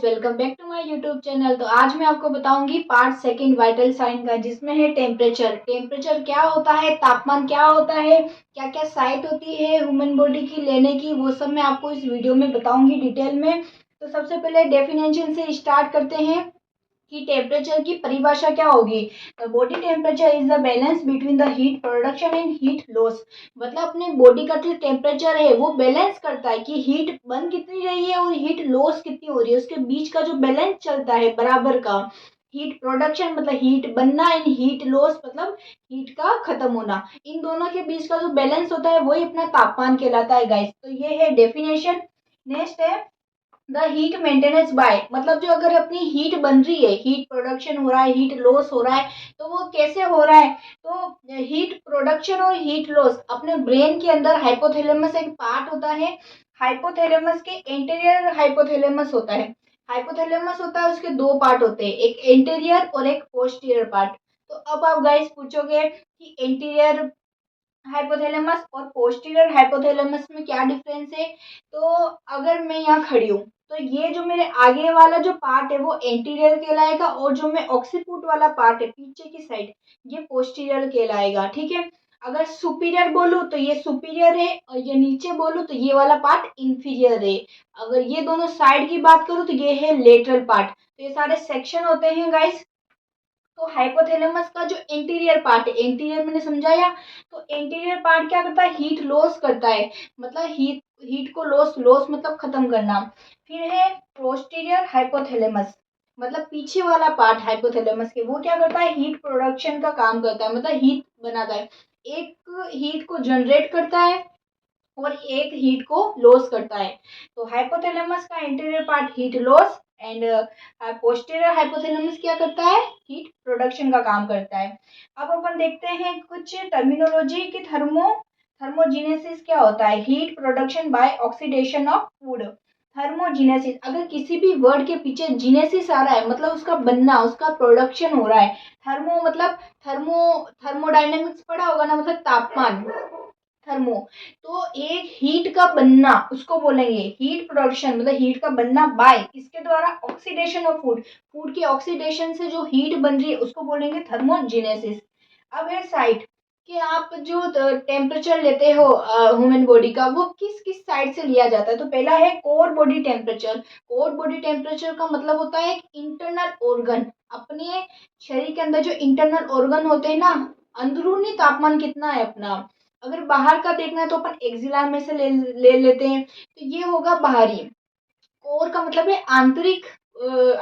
Welcome back to my YouTube channel. तो आज मैं आपको बताऊंगी पार्ट सेकंड वाइटल साइन का, जिसमें है टेम्परेचर। टेम्परेचर क्या होता है, तापमान क्या होता है, क्या क्या साइट होती है ह्यूमन बॉडी की लेने की, वो सब मैं आपको इस वीडियो में बताऊंगी डिटेल में। तो सबसे पहले डेफिनेशन से स्टार्ट करते हैं कि टेम्परेचर की परिभाषा क्या होगी। Body temperature is the balance between the heat production and heat loss. मतलब अपने बॉडी का जो टेम्परेचर है वो बैलेंस करता है कि हीट बन कितनी रही है और हीट लॉस कितनी हो रही है, उसके बीच का जो बैलेंस चलता है बराबर का। हीट प्रोडक्शन मतलब हीट बनना एंड हीट लॉस मतलब हीट का खत्म होना, इन दोनों के बीच का जो बैलेंस होता है वही अपना तापमान कहलाता है गाइस। तो ये है डेफिनेशन। नेक्स्ट है द हीट मेंटेनेंस बाय, मतलब जो अगर अपनी हीट बन रही है, हीट प्रोडक्शन हो रहा है, हीट लॉस हो रहा है, तो वो कैसे हो रहा है। तो हीट प्रोडक्शन और हीट लॉस अपने ब्रेन के अंदर हाइपोथैलेमस एक पार्ट होता है। हाइपोथैलेमस के एंटीरियर हाइपोथैलेमस होता है। हाइपोथैलेमस होता है, उसके दो पार्ट होते हैं, एक एंटीरियर और एक पोस्टीरियर पार्ट। तो अब आप गाइस पूछोगे कि एंटीरियर हाइपोथैलेमस और पोस्टीरियर हाइपोथैलेमस में क्या डिफरेंस है। तो अगर मैं यहाँ खड़ी हूँ तो ये जो मेरे आगे वाला जो पार्ट है वो एंटीरियर कहलाएगा, और जो मैं ऑक्सीपुट वाला पार्ट है पीछे की साइड, ये पोस्टीरियर कहलाएगा। ठीक है। अगर सुपीरियर बोलूँ तो ये सुपीरियर है, और ये नीचे बोलूँ तो ये वाला पार्ट इंफीरियर है। अगर ये दोनों साइड की बात करूँ तो ये है लेटरल पार्ट। तो ये सारे सेक्शन होते हैं गाइस। तो हाइपोथैलेमस का जो इंटीरियर पार्ट है, इंटीरियर मैंने समझाया। तो इंटीरियर पार्ट क्या करता है, हीट लॉस करता है, मतलब हीट हीट को लॉस लॉस मतलब खत्म करना। फिर है पोस्टीरियर हाइपोथैलेमस, मतलब पीछे वाला पार्ट हाइपोथैलेमस के, वो क्या करता है, हीट प्रोडक्शन का काम करता है, मतलब हीट बनाता है। एक हीट को जनरेट करता है और एक हीट को लॉस करता है। तो हाइपोथैलेमस का interior part heat loss and posterior hypothalamus क्या करता है, हीट प्रोडक्शन का काम करता है। अब अपन देखते हैं कुछ टर्मिनोलॉजी की। थर्मोजेनेसिस क्या होता है, heat production by oxidation of food. Thermogenesis, अगर किसी भी वर्ड के पीछे जीनेसिस आ रहा है मतलब उसका बनना, उसका प्रोडक्शन हो रहा है। थर्मो मतलब थर्मोडायनेमिक्स पढ़ा होगा ना, मतलब तापमान। थर्मो, तो एक हीट का बनना उसको बोलेंगे हीट प्रोडक्शन, मतलब हीट का बनना बाय इसके द्वारा ऑक्सीडेशन ऑफ फूड। फूड के ऑक्सीडेशन से जो हीट बन रही है उसको बोलेंगे थर्मोजेनेसिस। अब है साइट, कि आप जो टेम्परेचर लेते हो ह्यूमन बॉडी का, वो किस किस साइड से लिया जाता है। तो पहला है core body temperature. Core body temperature का मतलब होता है इंटरनल ऑर्गन, अपने शरीर के अंदर जो इंटरनल ऑर्गन होते हैं ना, अंदरूनी तापमान कितना है अपना। अगर बाहर का देखना है तो अपन एक्सिला में से ले लेते हैं, तो ये होगा बाहरी। कोर का मतलब है आंतरिक,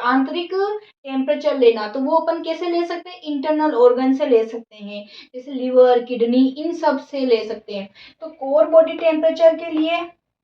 आंतरिक टेम्परेचर लेना, तो वो अपन कैसे ले सकते हैं, इंटरनल ऑर्गन से ले सकते हैं, जैसे लीवर किडनी इन सब से ले सकते हैं। तो कोर बॉडी टेम्परेचर के लिए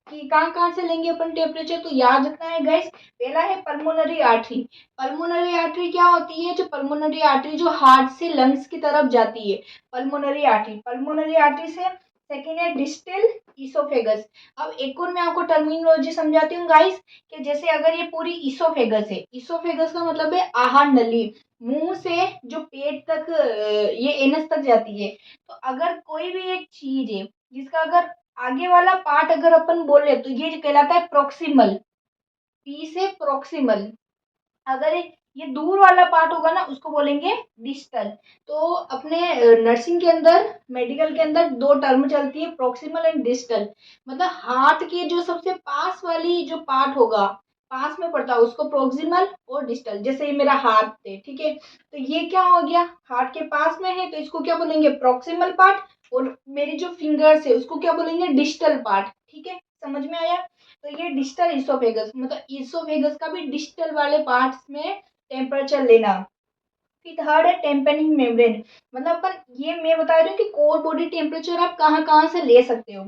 कि कहाँ कहाँ से लेंगे अपन टेम्परेचर, तो याद रखना है गाइस। पहला है पल्मोनरी आर्टरी। पल्मोनरी आर्टरी क्या होती है, जो पल्मोनरी आर्टरी जो हार्ट से लंग्स की तरफ जाती है, पल्मोनरी आर्टरी, पल्मोनरी आर्टरी से। सेकेंड है डिस्टल इसोफेगस। अब एक और मैं आपको टर्मिनोलॉजी समझाती हूँ गाइस, कि जैसे अगर ये पूरी इसोफेगस है, इसोफेगस का मतलब है आहार नली, मुंह से जो पेट तक ये एनस तक जाती है। तो अगर कोई भी एक चीज है जिसका अगर आगे वाला पार्ट अगर अपन बोले तो ये कहलाता है प्रोक्सिमल, पी से प्रोक्सिमल। अगर ये दूर वाला पार्ट होगा ना उसको बोलेंगे डिस्टल। तो अपने नर्सिंग के अंदर, मेडिकल के अंदर दो टर्म चलती है, प्रोक्सिमल एंड डिस्टल। मतलब हार्ट के जो सबसे पास वाली जो पार्ट होगा, पास में पड़ता है, उसको प्रोक्सिमल और डिस्टल। जैसे ये मेरा हाथ है, ठीक है, तो ये क्या हो गया, हार्ट के पास में है, तो इसको क्या बोलेंगे, प्रोक्सिमल पार्ट। और मेरी जो फिंगर्स है उसको क्या बोलेंगे, डिस्टल पार्ट। ठीक है, समझ में आया। तो ये डिस्टल इसोफेगस, मतलब इसोफेगस का भी डिस्टल वाले पार्ट्स में टेम्परेचर लेना। फिर थर्ड है टेम्पेनिंग मेम्ब्रेन। मतलब अपन ये मैं बता रही हूँ कि कोर बॉडी टेम्परेचर आप कहाँ कहाँ से ले सकते हो।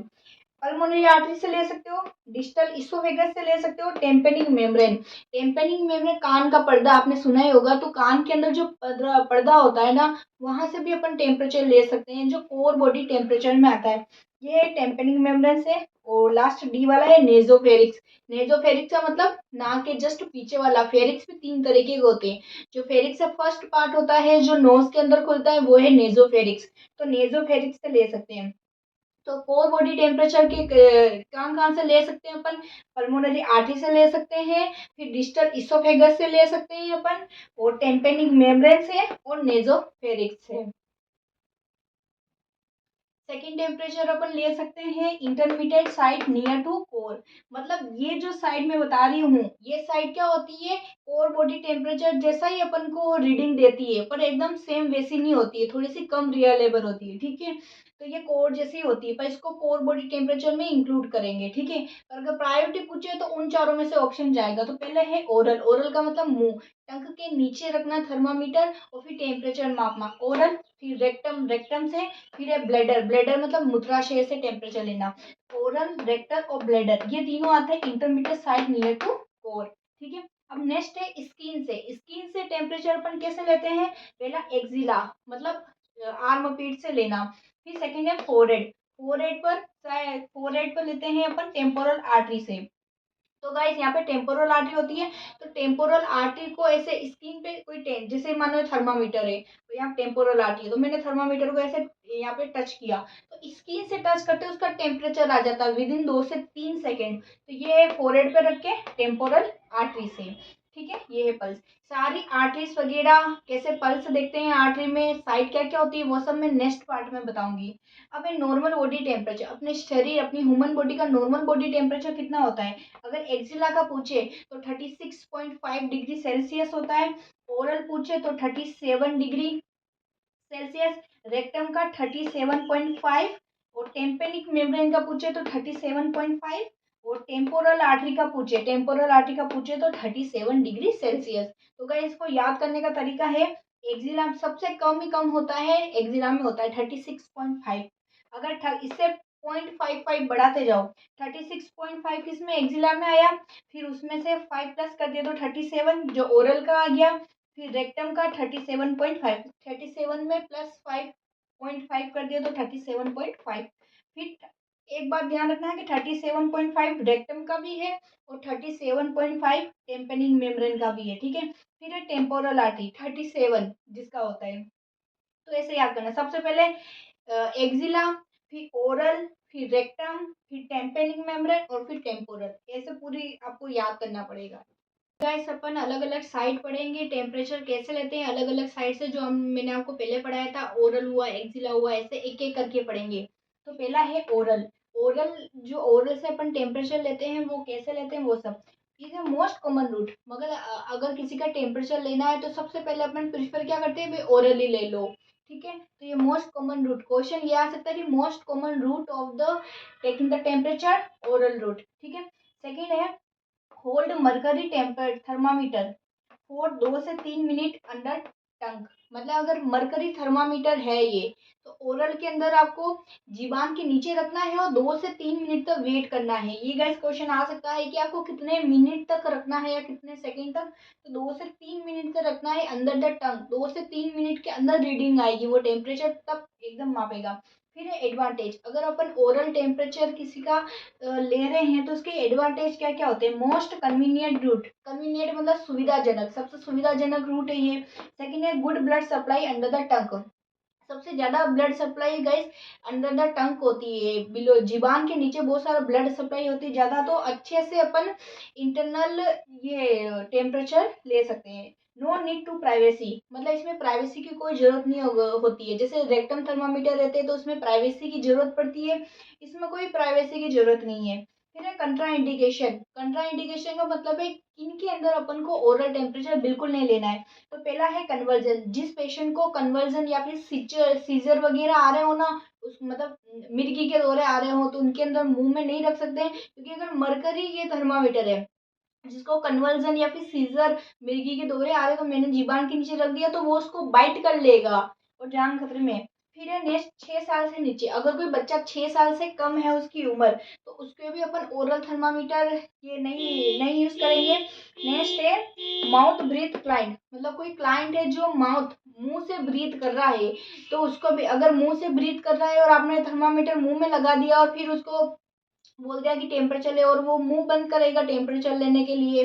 पल्मोनरी आर्टरी से ले सकते हो, डिस्टल इसोफेगस से ले सकते हो, टेम्पेनिंग मेम्ब्रेन। टेम्पेनिंग मेम्ब्रेन कान का पर्दा आपने सुना ही होगा, तो कान के अंदर जो पर्दा होता है ना, वहां से भी अपन टेम्परेचर ले सकते हैं, जो कोर बॉडी टेम्परेचर में आता है। ये टेम्पेनिंग मेम्ब्रेन से। और लास्ट डी वाला है नेजोफेरिक्स। नेजोफेरिक्स का मतलब नाक के जस्ट पीछे वाला। फेरिक्स भी तीन तरीके के होते हैं। जो फेरिक्स का फर्स्ट पार्ट होता है जो नोज के अंदर खुलता है वो है नेजोफेरिक्स। तो नेजोफेरिक्स से ले सकते हैं। तो कोर बॉडी टेम्परेचर के कहाँ-कहाँ से ले सकते हैं अपन? पल्मोनरी आर्टरी से ले सकते हैं, फिर डिस्टल इसोफेगस से ले सकते हैं अपन, और टेम्पेनिक मेम्ब्रेन से और नेज़ोफेरिंक्स से। सेकंड टेम्परेचर अपन ले सकते हैं intermediate site near to core. मतलब ये जो साइड मैं बता रही हूँ, ये साइड क्या होती है, कोर बॉडी टेम्परेचर जैसा ही अपन को रीडिंग देती है, पर एकदम सेम वैसी नहीं होती है, थोड़ी सी कम रियलेबल होती है, ठीक है। तो ये कोर जैसी होती है, पर इसको कोर बॉडी टेम्परेचर में इंक्लूड करेंगे, ठीक है। और अगर प्रायोरिटी पूछे तो उन चारों में से ऑप्शन जाएगा। तो पहले है ओरल। ओरल का मतलब मुंह, टंग के नीचे रखना थर्मामीटर और फिर टेम्परेचर मापना, ओरल। फिर रेक्टम, रेक्टम से फिर है ब्लैडर। ब्लैडर मतलब मूत्राशय से टेम्परेचर लेना। ओरल, रेक्टल और ब्लैडर, ये तीनों आते हैं intermediate site near to core, ठीक है। अब नेक्स्ट है स्किन से। स्किन से टेम्परेचर अपन कैसे लेते हैं? पहला एक्जिला, मतलब आर्म पीठ से लेना। फिर सेकंड है फोरहेड। फोरहेड पर लेते हैं अपन टेम्पोरल आर्टरी से। तो गाइस यहाँ पे टेम्पोरल आर्टरी होती है, तो टेम्पोरल आर्टरी को ऐसे स्किन पे कोई जैसे मानो थर्मामीटर है, तो यहाँ टेम्पोरल आर्टरी है, तो मैंने थर्मामीटर को ऐसे यहाँ पे टच किया, तो स्किन से टच करते उसका टेम्परेचर आ जाता है विद इन 2 से 3 सेकेंड। तो ये है फोरहेड पे रख के टेम्पोरल आर्टरी से, ठीक है। ये है पल्स। सारी आर्टरीज वगैरह कैसे पल्स देखते हैं आर्टरी में, साइड क्या क्या होती है, वो सब मैं नेक्स्ट पार्ट में बताऊंगी। अब है नॉर्मल बॉडी टेम्परेचर। अपने शरीर, अपनी ह्यूमन बॉडी का नॉर्मल बॉडी टेम्परेचर कितना होता है? अगर एक्जिला का पूछे तो 36.5 डिग्री सेल्सियस होता है। ओरल पूछे तो 37 डिग्री सेल्सियस। रेक्टम का 37.5, और टेम्पेनिक मेम्ब्रेन का पूछे तो 37.5, और टेम्पोरल आर्टरी का पूछे तो 37 डिग्री सेल्सियस। तो गाइस इसको याद करने का तरीका है, एक्जिला सबसे कम ही कम होता है, एक्जिला में होता है 36.5। अगर इससे 0.55 बढ़ाते जाओ, 36.5 किसमें, एक्जिला में आया, फिर उसमें से 5 प्लस कर दिया तो 37 जो ओरल का आ गया, फिर रेक्टम का 37.5, 37 में प्लस 5.5 कर दिया तो 37.5। फिर एक बात ध्यान रखना है कि 37.5 रेक्टम का भी है और 37.5 टेम्पेनिक मेम्ब्रेन का भी है, ठीक है। फिर है टेम्पोरल आर्टरी 37 जिसका होता है। तो ऐसे याद करना, सबसे पहले एक्जिला, फिर ओरल, फिर रेक्टम, फिर टेम्पेनिक मेम्ब्रेन और फिर टेम्पोरल, ऐसे पूरी आपको याद करना पड़ेगा। गाइस अपन अलग अलग साइड पढ़ेंगे, टेम्परेचर कैसे लेते हैं अलग अलग साइड से, जो हम मैंने आपको पहले पढ़ाया था, ओरल हुआ, एक्जिला हुआ, ऐसे एक एक करके पढ़ेंगे। तो पहला है ओरल। ओरल से अपन टेम्परेचर लेते हैं, वो कैसे लेते हैं वो सब, इज है मोस्ट कॉमन रूट। मगर अगर किसी का टेम्परेचर लेना है तो सबसे पहले अपन प्रिफर क्या करते हैं, भाई ओरल ही ले लो, ठीक है। तो ये मोस्ट कॉमन रूट, क्वेश्चन ये आ सकता है कि most common route of the taking the temperature, oral route, ठीक है। सेकेंड है hold mercury temper thermometer for 2 से 3 मिनट अंडर टंग। मतलब अगर मरकरी थर्मामीटर है ये, तो ओरल के अंदर आपको जीवान के नीचे रखना है और 2 से 3 मिनट तक वेट करना है। ये गाइस क्वेश्चन आ सकता है कि आपको कितने मिनट तक रखना है या कितने सेकंड तक, तो 2 से 3 मिनट तक रखना है अंदर द टंग। 2 से 3 मिनट के अंदर रीडिंग आएगी, वो टेम्परेचर तब एकदम मापेगा। फिर है एडवांटेज, अगर अपन ओरल टेम्परेचर किसी का ले रहे हैं तो उसके एडवांटेज क्या क्या होते हैं। मोस्ट कन्वीनियंट रूट, कन्वीनियंट मतलब सुविधाजनक, सबसे सुविधाजनक रूट है ये। सेकंड है good blood supply under the tongue, सबसे ज्यादा blood supply guys under the tongue होती है, बिलो जीवान के नीचे बहुत सारा ब्लड सप्लाई होती है ज्यादा, तो अच्छे से अपन इंटरनल ये टेम्परेचर ले सकते हैं। नो नीड टू प्राइवेसी, मतलब इसमें प्राइवेसी की कोई जरूरत नहीं होती है। जैसे रेक्टम थर्मामीटर रहते हैं तो उसमें प्राइवेसी की जरूरत पड़ती है, इसमें कोई प्राइवेसी की जरूरत नहीं है। फिर है कंट्रा इंडिकेशन। कंट्रा इंडिकेशन का मतलब है इनके अंदर अपन को ओरल टेम्परेचर बिल्कुल नहीं लेना है। तो पहला है कन्वर्जन, जिस पेशेंट को कन्वर्जन या फिर सीजर वगैरह आ रहे हो ना, उस मतलब मिर्गी के दौरे आ रहे हो, तो उनके अंदर मुंह में नहीं रख सकते हैं, क्योंकि अगर मरकरी ये थर्मामीटर है, जिसको कन्वर्जन या फिर सीजर मिर्गी के दौरे आ रहे तो मैंने जीबान के नीचे रख दिया तो वो उसको बाइट कर लेगा और जान खतरे में। फिर है नेक्स्ट 6 साल से नीचे, अगर कोई बच्चा 6 साल से कम है उसकी उम्र, तो उसके भी अपन ओरल थर्मामीटर ये नहीं नहीं यूज करेंगे। नेक्स्ट है माउथ ब्रीथ क्लाइंट, मतलब कोई क्लाइंट है जो माउथ मुंह से ब्रीथ कर रहा है, तो उसको भी अगर मुंह से ब्रीथ कर रहा है और आपने थर्मामीटर मुंह में लगा दिया और फिर उसको बोल दिया कि टेम्परेचर ले, और वो मुंह बंद करेगा टेम्परेचर लेने के लिए,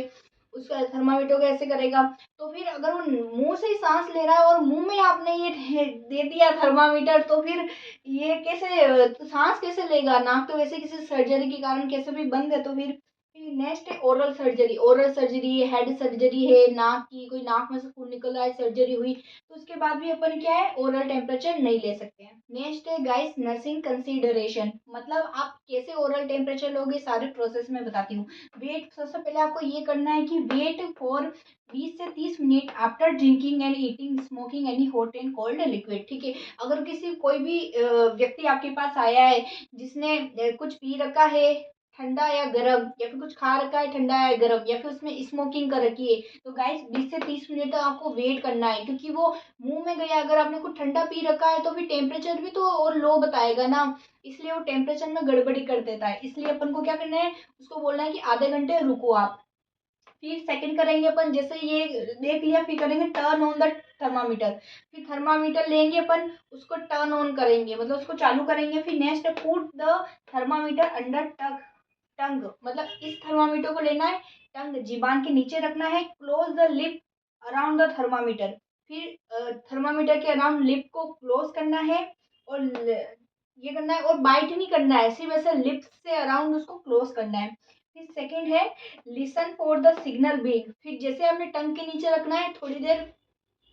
उसका थर्मामीटर को ऐसे करेगा। तो फिर अगर वो मुंह से ही सांस ले रहा है और मुंह में आपने ये दे दिया थर्मामीटर, तो फिर ये कैसे सांस कैसे लेगा? नाक तो वैसे किसी सर्जरी के कारण कैसे भी बंद है। तो फिर नेक्स्ट है oral surgery. Oral surgery head surgery है, नाक की, कोई नाक में से खून निकल रहा है, सर्जरी हुई, तो उसके बाद भी अपन क्या है, ओरल टेम्परेचर नहीं ले सकते हैं। नेक्स्ट है गाइस नर्सिंग कंसीडरेशन, मतलब आप कैसे ओरल टेम्परेचर लोगे, सारे प्रोसेस में बताती हूँ। वेट, सबसे पहले आपको ये करना है कि वेट फॉर 20 से 30 minute after drinking and eating smoking any hot and cold liquid. ठीक है, अगर किसी कोई भी व्यक्ति आपके पास आया है जिसने कुछ पी रखा है ठंडा या गरम, या फिर कुछ खा रखा है ठंडा या गरम, या फिर उसमें स्मोकिंग कर रखी है, तो गाइस 20 से 30 मिनट तक आपको वेट करना है, क्योंकि वो मुंह में गया। अगर आपने कुछ ठंडा पी रखा है तो फिर टेम्परेचर भी तो और लो बताएगा ना, इसलिए वो टेम्परेचर में गड़बड़ी कर देता है। इसलिए अपन को क्या करना है, उसको बोलना है कि आधे घंटे रुको आप। फिर सेकंड करेंगे अपन, जैसे ये देख लिया, फिर करेंगे टर्न ऑन द थर्मामीटर। फिर थर्मामीटर लेंगे अपन, उसको टर्न ऑन करेंगे, मतलब उसको चालू करेंगे। फिर next put the thermometer under tongue, मतलब इस थर्मामीटर को लेना है, टंग जीबान के नीचे रखना है, close the lip around the thermometer. फिर थर्मामीटर के अराउंड लिप को क्लोज करना है, और ये करना है, और बाइट नहीं करना है, सिर्फ ऐसे लिप्स से अराउंड उसको क्लोज करना है। फिर सेकंड है listen for the signal beep. फिर जैसे आपने टंग के नीचे रखना है, थोड़ी देर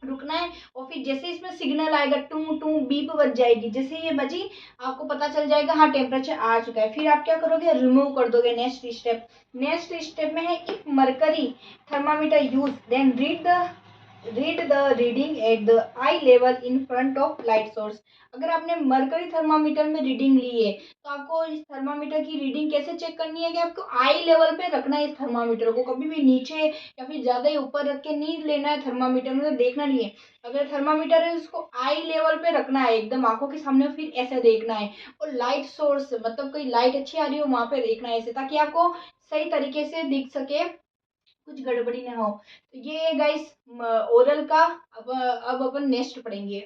रुकना है, और फिर जैसे इसमें सिग्नल आएगा, टू टू बीप बज जाएगी, जैसे ये बजी आपको पता चल जाएगा हाँ टेम्परेचर आ चुका है। फिर आप क्या करोगे, रिमूव कर दोगे। नेक्स्ट स्टेप में है if mercury thermometer use then read the reading at the eye level in front of light source. अगर आपने मरकरी थर्मामीटर में रीडिंग ली है, तो आपको इस थर्मामीटर की रीडिंग कैसे चेक करनी है, कि आपको आई लेवल पे रखना है इस थर्मामीटर को, कभी भी नीचे या फिर ज्यादा ही ऊपर रख के नहीं लेना है थर्मामीटर, मतलब देखना नहीं है। अगर थर्मामीटर है उसको आई लेवल पे रखना है, एकदम आंखों के सामने, फिर ऐसे देखना है। और लाइट सोर्स, मतलब कोई लाइट अच्छी आ रही हो वहां पे देखना है ऐसे, ताकि आपको सही तरीके से दिख सके, कुछ गड़बड़ी ना हो। तो ये गाइस ओरल का। अब अपन नेक्स्ट पढ़ेंगे।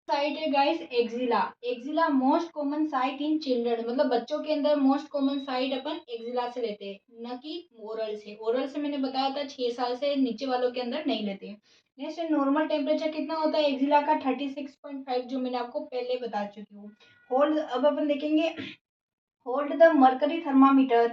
साइट है guys axilla. Axilla most common site in children, मतलब बच्चों के अंदर मोस्ट कॉमन साइट अपन एक्जिला से लेते हैं, न कि ओरल से। ओरल से मैंने बताया था 6 साल से नीचे वालों के अंदर नहीं लेते हैं। नेक्स्ट नॉर्मल टेम्परेचर कितना होता है एक्जिला का, 36.5, जो मैंने आपको पहले बता चुकी हूँ। होल्ड, अब अपन देखेंगे, hold the mercury thermometer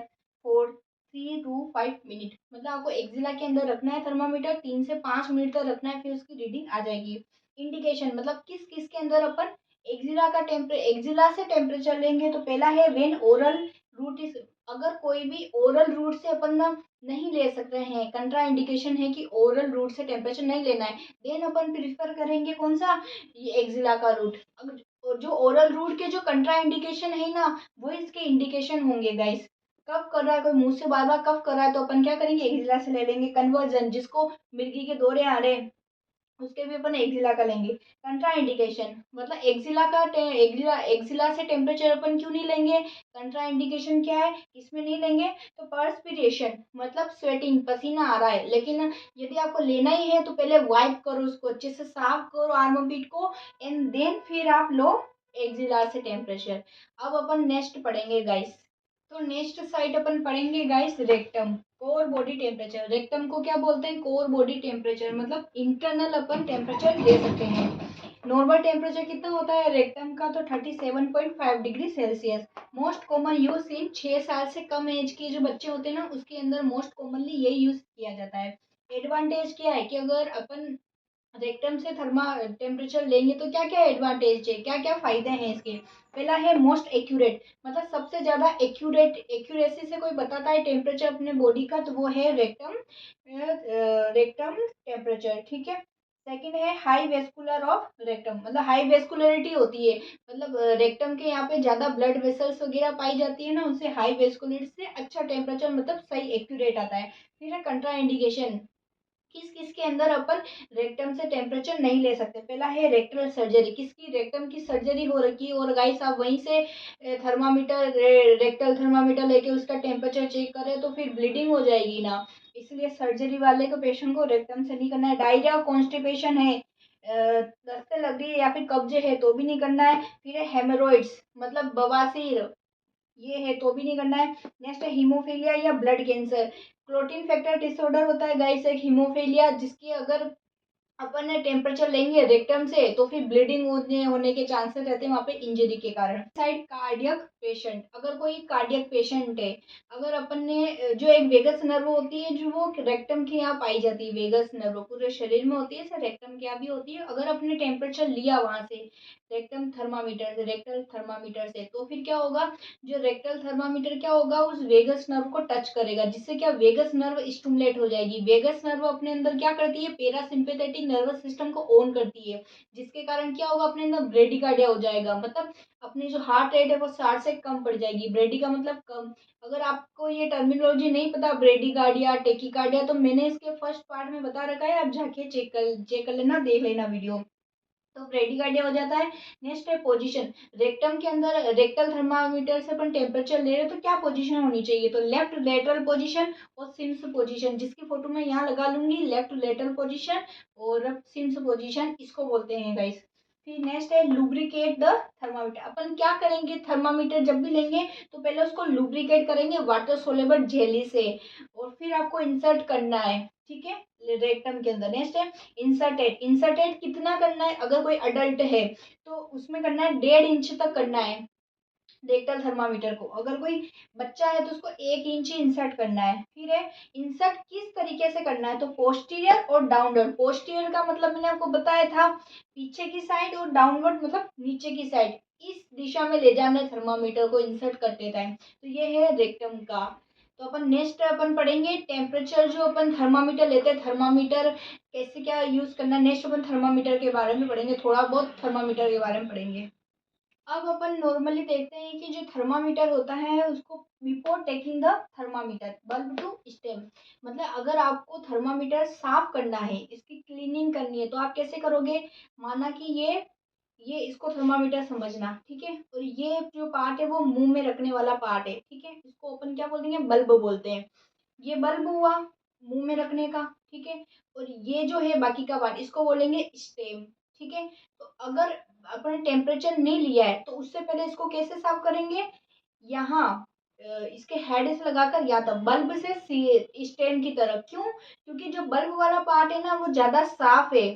for 3 to 5 minute, मतलब आपको एक्जिला के अंदर रखना है थर्मामीटर, 3 से 5 मिनट तक रखना है, फिर उसकी रीडिंग आ जाएगी। इंडिकेशन, मतलब किस किस के अंदर अपन एक्जिला से टेम्परेचर लेंगे, तो पहला है व्हेन ओरल रूट इज, अगर कोई भी ओरल रूट से अपन ना नहीं ले सकते हैं, कंट्रा इंडिकेशन है कि ओरल रूट से टेम्परेचर नहीं लेना है, देन अपन प्रिफर करेंगे कौन सा, ये एक्जिला का रूट। अगर जो ओरल रूट के जो कंट्रा इंडिकेशन है ना, वो इसके इंडिकेशन होंगे गाइस। कफ कर रहा है कोई, मुंह से बार बार कफ कर रहा है, तो अपन क्या करेंगे, एक्जिला से ले लेंगे। कन्वर्जन, जिसको मिर्गी के दौरे आ रहे हैं, उसके भी अपन एक्जिला का लेंगे। कंट्रा इंडिकेशन, मतलब एक्जिला से टेम्परेचर अपन क्यों नहीं लेंगे, कंट्रा इंडिकेशन क्या है, इसमें नहीं लेंगे। तो पर्सपिरेशन, मतलब स्वेटिंग, पसीना आ रहा है, लेकिन यदि आपको लेना ही है तो पहले वाइप करो, उसको अच्छे से साफ करो आर्मोपिट को, एंड देन फिर आप लो एक्जिला से टेम्परेचर। अब अपन नेक्स्ट पढ़ेंगे गाइस। तो नेक्स्ट साइट अपन पढ़ेंगे guys rectum, core body temperature. Rectum को क्या बोलते हैं, कोर बॉडी टेम्परेचर, मतलब इंटरनल अपन टेम्परेचर ले सकते हैं। नॉर्मल टेम्परेचर कितना होता है रेक्टम का, तो 37.5 degree Celsius. Most common use in 6 साल से कम एज के जो बच्चे होते हैं ना, उसके अंदर मोस्ट कॉमनली यही यूज किया जाता है। एडवांटेज क्या है कि अगर अपन रेक्टम से थर्मा टेम्परेचर लेंगे तो क्या क्या एडवांटेज है, क्या क्या फायदे हैं इसके। पहला है मोस्ट एक्यूरेट, मतलब सबसे ज्यादा एक्यूरेसी से कोई बताता है टेम्परेचर अपने बॉडी का, तो वो है रेक्टम टेम्परेचर। ठीक है। सेकंड है हाई वेस्कुलर ऑफ रेक्टम, मतलब हाई वेस्कुलरिटी होती है, मतलब रेक्टम के यहाँ पे ज्यादा ब्लड वेसल्स वगैरह पाई जाती है ना, उससे हाई वेस्कुलरिटी से अच्छा टेम्परेचर, मतलब सही एक्यूरेट आता है। फिर है कंट्रा इंडिकेशन, किस किस के अंदर अपन रेक्टम से टेम्परेचर नहीं ले सकते। पहला है रेक्टल सर्जरी, किसकी रेक्टम की सर्जरी हो रखी है और गाइस आप वहीं से थर्मामीटर रेक्टल थर्मामीटर लेके उसका टेम्परेचर चेक करें, तो फिर ब्लीडिंग हो जाएगी ना, इसलिए सर्जरी वाले को पेशेंट को रेक्टम से नहीं करना है। डायरिया कॉन्स्टिपेशन है, दस्ते लग रही है या फिर कब्जे है, तो भी नहीं करना है। फिर है हेमोरॉइड्स, मतलब बवासीर, ये है तो भी नहीं करना है। नेक्स्ट है हीमोफीलिया या blood cancer. Clotting factor disorder होता है गाइस एक हीमोफीलिया, जिसकी अगर अपन ने टेम्परेचर लेंगे रेक्टम से तो फिर ब्लीडिंग होने के चांसेस रहते हैं वहाँ पे इंजरी के कारण। साइड कार्डियक पेशेंट, अगर कोई कार्डियक पेशेंट है, अगर अपन ने जो एक वेगस नर्व होती है जो वो रेक्टम के यहाँ पाई जाती है, वेगस नर्व पूरे शरीर में होती है, सिर्फ रेक्टम के यहाँ भी होती है। अगर अपने टेम्परेचर लिया वहां से रेक्टम थर्मामीटर से, रेक्टल थर्मामीटर से, तो फिर क्या होगा, जो रेक्टल थर्मामीटर क्या होगा उस वेगस नर्व को टच करेगा, जिससे क्या वेगस नर्व स्टिमुलेट हो जाएगी। वेगस नर्व अपने अंदर क्या करती है, पैरासिम्पैथेटिक नर्वस सिस्टम को ऑन करती है, जिसके कारण क्या होगा अपने अंदर ब्रेडिकार्डिया हो जाएगा, मतलब अपनी जो हार्ट रेट है वो 60 से कम पड़ जाएगी। ब्रेडी का मतलब कम। अगर आपको ये टर्मिनोलॉजी नहीं पता ब्रेडिकार्डिया टेकिकार्डिया, तो मैंने इसके फर्स्ट पार्ट में बता रखा है, आप जाके चेक कर लेना, देख लेना वीडियो। तो ब्रेडिकार्डिया हो जाता है। नेक्स्ट है पोजीशन। रेक्टम के अंदर रेक्टल थर्मामीटर से अपन टेम्परेचर ले रहे हैं तो क्या पोजीशन होनी चाहिए, तो लेफ्ट लेटरल पोजीशन और सिम्स पोजीशन, जिसकी फोटो मैं यहाँ लगा लूंगी, लेफ्ट लेटरल पोजीशन और सिम्स पोजीशन इसको बोलते हैं गाइस। फिर नेक्स्ट है लुब्रिकेट द थर्मामीटर। अपन क्या करेंगे, थर्मामीटर जब भी लेंगे तो पहले उसको लुब्रिकेट करेंगे वाटर सोलेबल जेली से, और फिर आपको इंसर्ट करना है, ठीक है, रेक्टम के अंदर। नेक्स्ट है इंसर्टेड। इंसर्टेड कितना करना है, अगर कोई अडल्ट है तो उसमें करना है 1.5 इंच तक करना है रेक्टल थर्मामीटर को। अगर कोई बच्चा है तो उसको 1 इंच ही इंसर्ट करना है। फिर है इंसर्ट किस तरीके से करना है, तो पोस्टीरियर और डाउनवर्ड। पोस्टीरियर का मतलब मैंने आपको बताया था पीछे की साइड, और डाउनवर्ड मतलब नीचे की साइड, इस दिशा में ले जाना है थर्मामीटर को इंसर्ट करते टाइम। तो ये है रेक्टम का। तो अपन नेक्स्ट अपन पढ़ेंगे टेम्परेचर, जो अपन थर्मामीटर लेते हैं, थर्मामीटर कैसे क्या यूज करना है, नेक्स्ट अपन थर्मामीटर के बारे में पढ़ेंगे, थोड़ा बहुत थर्मामीटर के बारे में पढ़ेंगे। अब अपन नॉर्मली देखते हैं कि जो थर्मामीटर होता है उसको before taking the thermometer bulb to stem, मतलब अगर आपको थर्मामीटर साफ करना है, इसकी क्लीनिंग करनी है, तो आप कैसे करोगे। माना कि ये इसको थर्मामीटर समझना, ठीक है, और ये जो पार्ट है वो मुंह में रखने वाला पार्ट है, ठीक है, इसको अपन क्या बोलते हैं, बल्ब बोलते हैं। ये बल्ब हुआ मुंह में रखने का, ठीक है, और ये जो है बाकी का पार्ट इसको बोलेंगे स्टेम, ठीक है। तो अगर अपने टेम्परेचर नहीं लिया है तो उससे पहले इसको कैसे साफ करेंगे, यहाँ इसके हेड से लगाकर या तो बल्ब से स्टेम की तरफ, क्यों, क्योंकि जो बल्ब वाला पार्ट है ना वो ज्यादा साफ है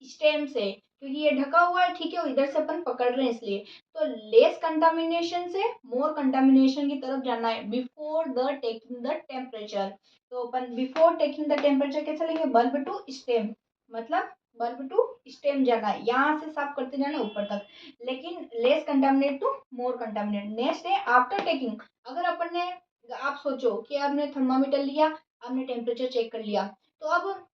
स्टेम से, क्योंकि ये ढका हुआ है, ठीक है, और इधर से अपन पकड़ रहे हैं इसलिए। तो लेस कंटामिनेशन से मोर कंटामिनेशन की तरफ जाना है before the taking the temperature. तो अपन बिफोर टेकिंग द टेम्परेचर कैसे लेंगे, बल्ब टू स्टेम, मतलब बल्ब टू स्टेम जाना है, यहाँ से साफ करते जाना ऊपर तक, लेकिन less contaminate to more contaminate. Next है आफ्टर टेकिंग। अगर अपन ने, आप सोचो कि आपने थर्मामीटर लिया, आपने टेम्परेचर चेक कर लिया, तो अब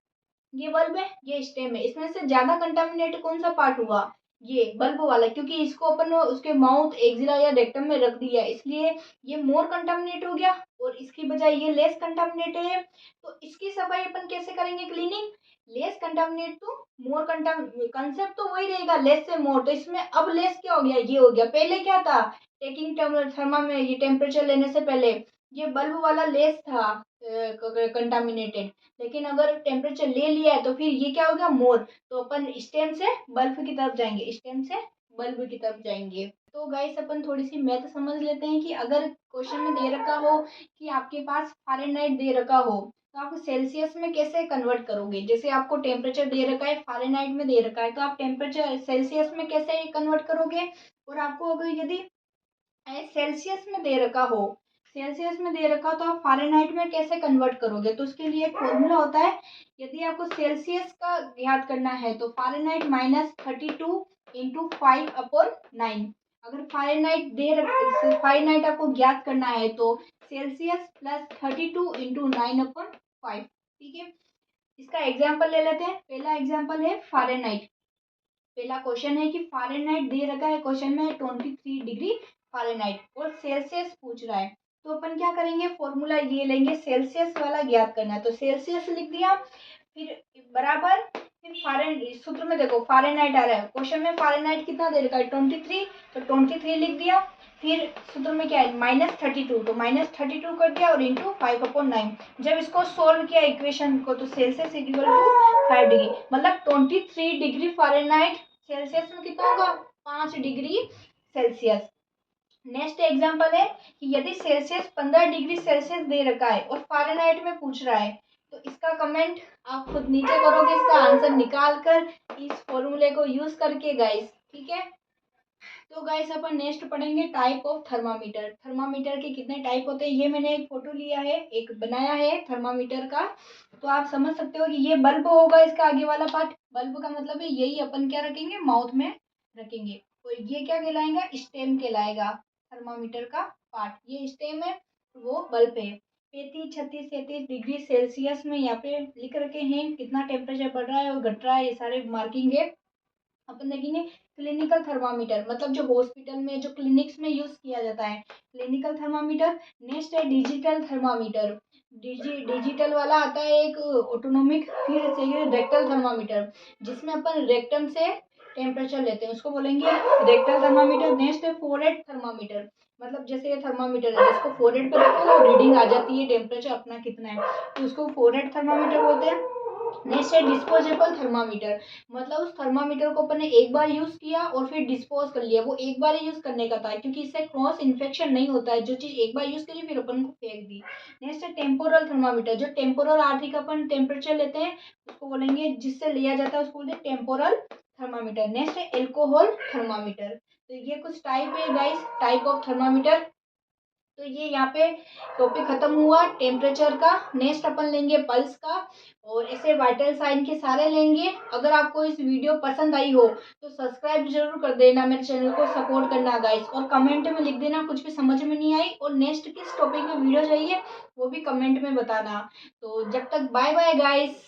ये बल्ब है ये स्टेम है, इसमें से ज्यादा कंटामिनेट कौन सा पार्ट हुआ, ये बल्ब वाला, क्योंकि इसको अपन उसके माउथ एक्सिला या रेक्टम में रख दिया, इसलिए ये मोर कंटामिनेट हो गया, और इसकी बजाय ये लेस कंटामिनेटेड है। तो इसकी सफाई अपन कैसे करेंगे, cleaning, less contaminate to more contaminated, concept तो वही रहेगा लेस से मोर। तो इसमें अब लेस क्या हो गया, ये हो गया, पहले क्या था, टेकिंग थर्मा में ये टेम्परेचर लेने से पहले ये बल्ब वाला लेस था कंटामिनेटेड, लेकिन अगर टेम्परेचर ले लिया है तो फिर ये क्या होगा, मोर। तो अपन स्टेम से बल्ब की तरफ जाएंगे, स्टेम से बल्ब की तरफ जाएंगे। तो गाइस अपन थोड़ी सी मैथ समझ लेते हैं कि अगर क्वेश्चन में दे रखा हो कि आपके पास फ़ारेनहाइट दे रखा हो तो आप सेल्सियस में कैसे कन्वर्ट करोगे। जैसे आपको टेम्परेचर दे रखा है फ़ारेनहाइट में दे रखा है, तो आप टेम्परेचर सेल्सियस में कैसे कन्वर्ट करोगे। और आपको अगर यदि सेल्सियस में दे रखा हो, सेल्सियस में दे रखा हो तो आप फ़ारेनहाइट में कैसे कन्वर्ट करोगे, तो उसके लिए एक फॉर्मूला होता है। यदि आपको सेल्सियस का याद करना है तो फ़ारेनहाइट -32 इंटू 5/9। अगर फ़ारेनहाइट आपको ज्ञात करना है तो सेल्सियस +32 इंटू 9/5, ठीक है। इसका एग्जाम्पल ले लेते हैं। पहला एग्जाम्पल है फ़ारेनहाइट। पहला क्वेश्चन है कि फ़ारेनहाइट दे रखा है क्वेश्चन में 23 डिग्री फ़ारेनहाइट, और सेल्सियस पूछ रहा है, तो अपन क्या करेंगे, फॉर्मूला ये लेंगे, सेल्सियस वाला ज्ञात करना है तो सेल्सियस लिख दिया, फिर बराबर, फिर फारेन सूत्र में देखो फ़ारेनहाइट आ रहा है, क्वेश्चन में फ़ारेनहाइट कितना दे रखा है 23, तो 23 लिख दिया, फिर सूत्र में क्या है -32, तो -32 कर दिया और इंटू 5/9। जब इसको सोल्व किया इक्वेशन को तो सेल्सियस इक्वल टू 5 डिग्री, मतलब 23 डिग्री फ़ारेनहाइट सेल्सियस में कितना होगा 5 डिग्री सेल्सियस। नेक्स्ट एग्जांपल है कि यदि सेल्सियस 15 डिग्री सेल्सियस दे रखा है और फ़ारेनहाइट में पूछ रहा है, तो इसका कमेंट आप खुद नीचे करोगे, इसका आंसर निकाल कर इस फॉर्मूले को यूज़ करके गाइस, ठीक है। तो गाइस अपन नेक्स्ट पढ़ेंगे टाइप ऑफ थर्मामीटर। थर्मामीटर के कितने टाइप होते हैं, ये मैंने एक फोटो लिया है, एक बनाया है थर्मामीटर का। तो आप समझ सकते हो कि ये बल्ब होगा, इसका आगे वाला पार्ट। बल्ब का मतलब है यही अपन क्या रखेंगे, माउथ में रखेंगे। और ये क्या कहलाएगा, स्टेम कहलाएगा थर्मामीटर का पार्ट। ये स्टेम है, वो बल्ब है। 35, 36, 37 डिग्री सेल्सियस में यहाँ पे लिख रखे हैं कितना टेम्परेचर बढ़ रहा है और घट रहा है, ये सारे मार्किंग है। अपन देखेंगे क्लिनिकल थर्मामीटर, मतलब जो हॉस्पिटल में, जो क्लिनिक्स में यूज किया जाता है, क्लिनिकल थर्मामीटर। नेक्स्ट है डिजिटल थर्मामीटर। डिजिटल वाला आता है एक ऑटोनोमिक। फिर चाहिए रेक्टल थर्मामीटर, जिसमें अपन रेक्टम से टेम्परेचर लेते हैं, उसको बोलेंगे रेक्टल थर्मामीटर। नेक्स्ट है फोरहेड थर्मामीटर, मतलब जैसे ये थर्मामीटर है, जिसको फोरहेड पर रखो रीडिंग आ जाती है टेम्परेचर अपना कितना है, तो उसको फोरहेड थर्मामीटर बोलते हैं। नेक्स्ट है डिस्पोजेबल थर्मामीटर, मतलब उस थर्मामीटर को अपन ने एक बार यूज किया और फिर डिस्पोज कर लिया, वो एक बार ही यूज करने का था, क्योंकि इससे क्रॉस इन्फेक्शन नहीं होता है, जो चीज एक बार यूज करी फिर अपन को फेंक दी। नेक्स्ट है टेम्पोरल थर्मामीटर, जो टेम्पोरल आर्टरी का अपन टेम्परेचर लेते हैं उसको बोलेंगे, जिससे लिया जाता है उसको बोलते हैं टेम्पोरल थर्मामीटर। नेक्स्ट है एल्कोहल थर्मामीटर। तो ये कुछ टाइप है गाइस, टाइप ऑफ थर्मामीटर। तो ये यहाँ पे टॉपिक खत्म हुआ टेम्परेचर का। नेक्स्ट अपन लेंगे पल्स का, और ऐसे वाइटल साइन के सारे लेंगे। अगर आपको इस वीडियो पसंद आई हो तो सब्सक्राइब जरूर कर देना, मेरे चैनल को सपोर्ट करना गाइस, और कमेंट में लिख देना कुछ भी समझ में नहीं आई और नेक्स्ट किस टॉपिक में वीडियो चाहिए वो भी कमेंट में बताना। तो जब तक बाय बाय गाइस।